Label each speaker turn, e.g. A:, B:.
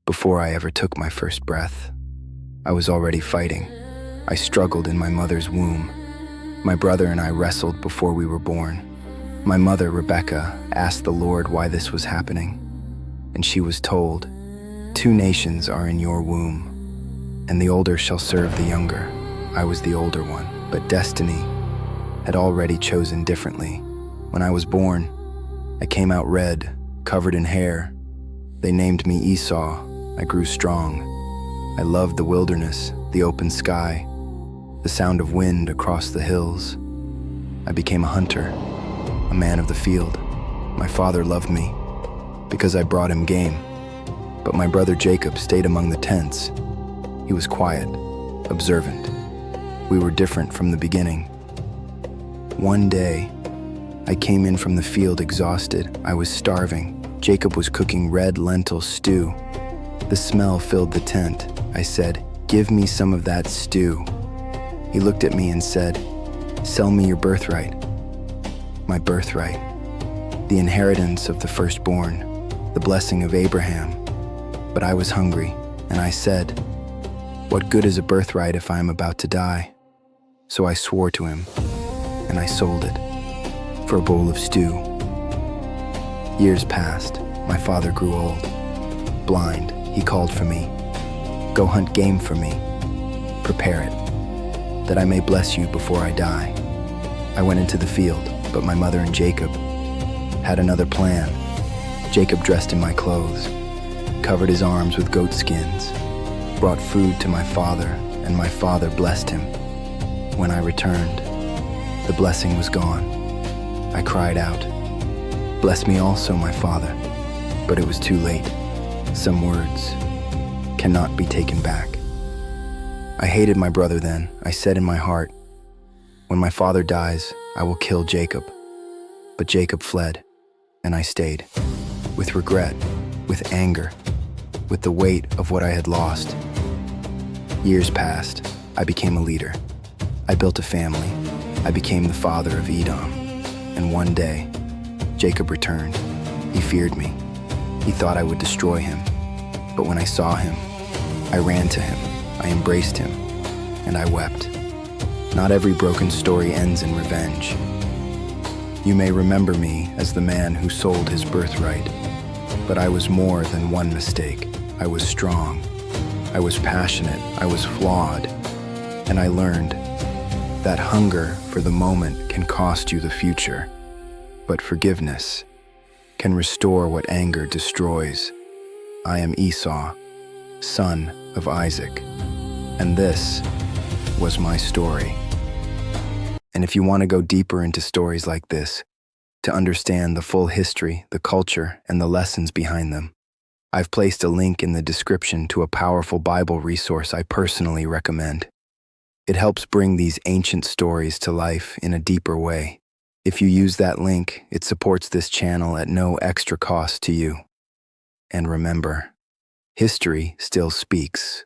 A: Before I ever took my first breath, I was already fighting. I struggled in my mother's womb. My brother and I wrestled before we were born. My mother, Rebecca, asked the Lord why this was happening, and she was told, "Two nations are in your womb, and the older shall serve the younger." I was the older one, but destiny had already chosen differently. When I was born, I came out red, covered in hair. They named me Esau. I grew strong. I loved the wilderness, the open sky, the sound of wind across the hills. I became a hunter, a man of the field. My father loved me because I brought him game. But my brother Jacob stayed among the tents. He was quiet, observant. We were different from the beginning. One day, I came in from the field exhausted. I was starving. Jacob was cooking red lentil stew. The smell filled the tent. I said, "Give me some of that stew." He looked at me and said, "Sell me your birthright." My birthright, the inheritance of the firstborn, the blessing of Abraham. But I was hungry, and I said, "What good is a birthright if I am about to die?" So I swore to him, and I sold it for a bowl of stew. Years passed. My father grew old. Blind, he called for me. "Go hunt game for me. Prepare it, that I may bless you before I die." I went into the field, but my mother and Jacob had another plan. Jacob dressed in my clothes, covered his arms with goat skins, brought food to my father, and my father blessed him. When I returned, the blessing was gone. I cried out, "Bless me also, my father." But it was too late. Some words cannot be taken back. I hated my brother then. I said in my heart, "When my father dies, I will kill Jacob." But Jacob fled, and I stayed, with regret, with anger, with the weight of what I had lost. Years passed. I became a leader. I built a family. I became the father of Edom. And one day, Jacob returned. He feared me. He thought I would destroy him. But when I saw him, I ran to him. I embraced him, and I wept. Not every broken story ends in revenge. You may remember me as the man who sold his birthright, but I was more than one mistake. I was strong. I was passionate. I was flawed. And I learned that hunger for the moment can cost you the future, but forgiveness can restore what anger destroys. I am Esau, son of Isaac, and this was my story. And if you want to go deeper into stories like this, to understand the full history, the culture, and the lessons behind them, I've placed a link in the description to a powerful Bible resource I personally recommend. It helps bring these ancient stories to life in a deeper way. If you use that link, it supports this channel at no extra cost to you. And remember, history still speaks.